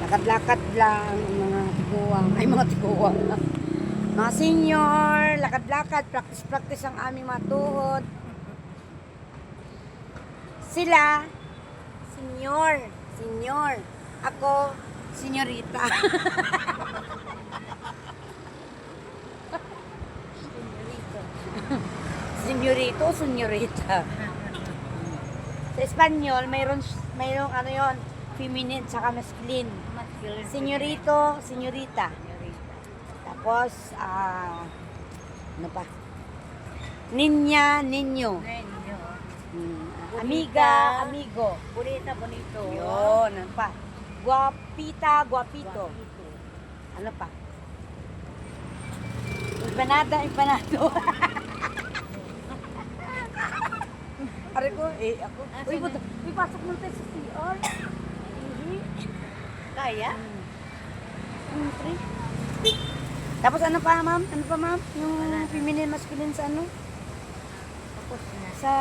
Lakad-lakad lang ang mga tiguang. Ay, mga tiguang. Mga senior, lakad-lakad, practice-practice ang aming mga tuhod. Sila, senior, senior. Ako, senyorita. Senyorito, senyorita. Sa Espanyol, mayroong ano yon, feminine tsaka masculine. Senyorito, senyorita. Tapos, ano pa? Ninya, ninyo. Amiga, amigo. Bonita, bonito. Yun, ano pa? Guapita, guapito. Ano pa? Empanada, empanado. Pare ko, ako. Uy, pasok mo tayo sa CR. Kaya? Tapos ano pa, ma'am? Ano pa, ma'am? Yung feminine, masculine sa ano? Tapos na. Sa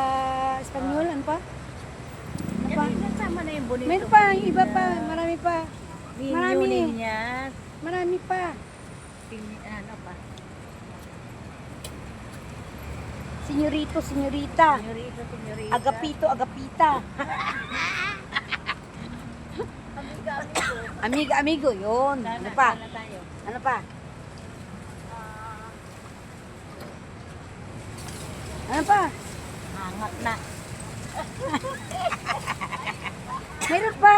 Espanyol, ano pa? Ano pa? Yan, kasama na yung bonito. Meron pa, yung iba pa. Marami pa. Marami. Niya. Marami pa. Ano pa? Senyorito, senyorita. Senyorito, senyorita. Agapito, agapita. Amiga, amigo. Amiga, amigo, yun. Ano pa? Sana tayo. Ano pa? Ano pa? Hangat na. Meron pa.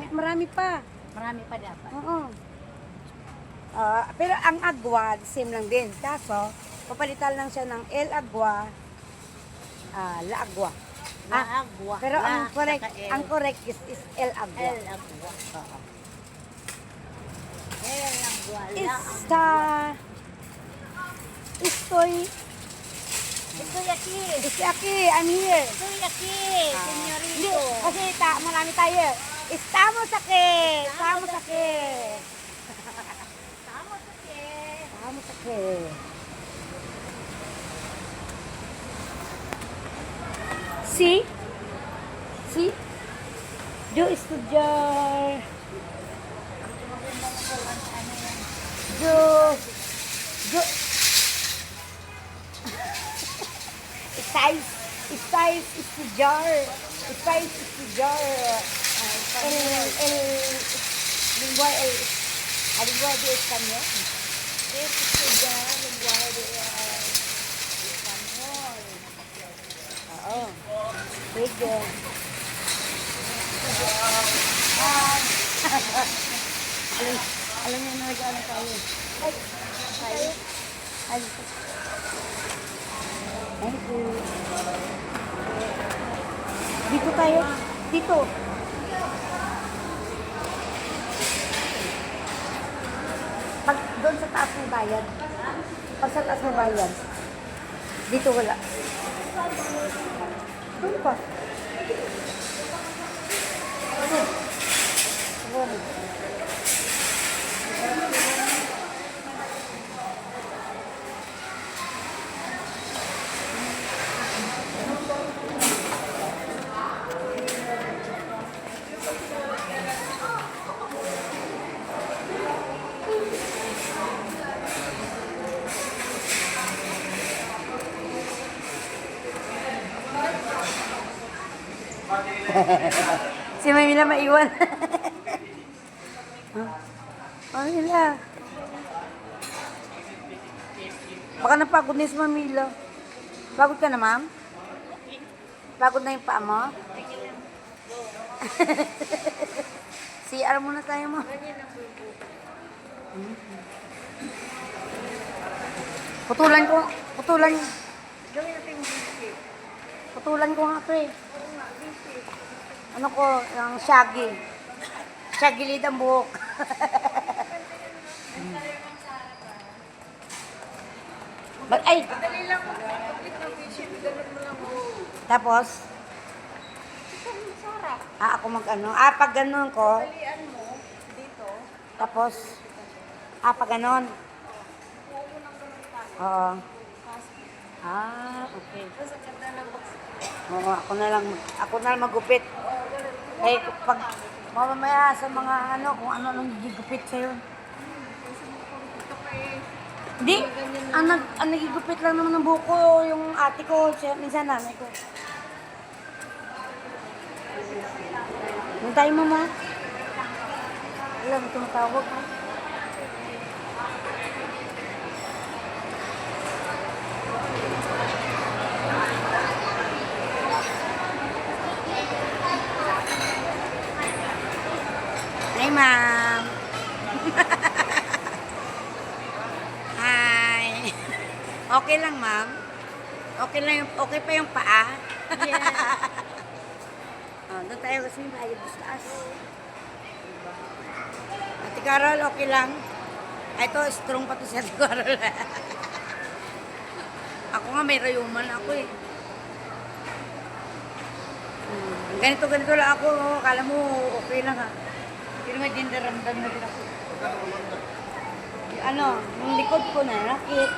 Marami pa. Marami pa dapat. Oo. Pero ang agwa, same lang din. Kaso, papalitan lang siya ng el agwa, la agwa. Agwa. Pero ang correct is el agwa. El agwa. El agwa. Estoy aquí. aquí, I'm here. Estoy aquí, Hindi, senyorito. kasi marami tayo. Estamos aquí. Estamos aquí. Estamos aquí. Estamos aquí. Sí. Sí. Yo estudiar. Yo. Yo. Estáis estudiar. Estáis estudiar. Lenguaje de español. Es estudiar lenguaje de español. Oo. Sige. Alam niyo na nag-ano tayo. Ay. Thank you. Dito tayo. Dito. Pag doon sa taas may bayad. Pag sa taas may bayad. Dito wala. Doon pa. Doon. Si Mamila maiwan. Mamila. Baka napagod na si Mamila. Pagod ka na, ma'am? Pagod na yung paa mo? CR muna tayo mo. Putulan ko Gawin natin yung biscuit. Putulan ko nga ito eh. Ano ko, yung shaggy. Shaggy lead ang buhok. Ay! Dali lang mag-complete ng biscuit. Ganun mo lang mo. Tapos, Sarap. ako mag-ano. Pag ganun ko, Dalian mo dito. tapos, pag ganun. Oo. Okay. Tapos ang ganda ng box. Oo, ako na lang magupit. Eh, pag Mamamaya sa mga ano, kung ano nang gigupit sa'yo. Ito kay... Hindi, ang nagigupit lang naman ng buko yung ate ko, minsan nanay ko. Nung tayo mama. Alam, may tumatawag ha. Hi, ma'am. Hi. Okay lang, ma'am? Okay lang yung, okay pa yung paa? Oh, doon tayo kasi yung bayad sa taas. Ate Carol, okay lang? Ito, strong pa to si Ate Carol. Ako nga, may rayuman ako eh. Ganito lang ako. Oh. Kala mo, okay lang ha. Pero nga din naramdam na din ako. Yung ano, yung likod ko na, nakit.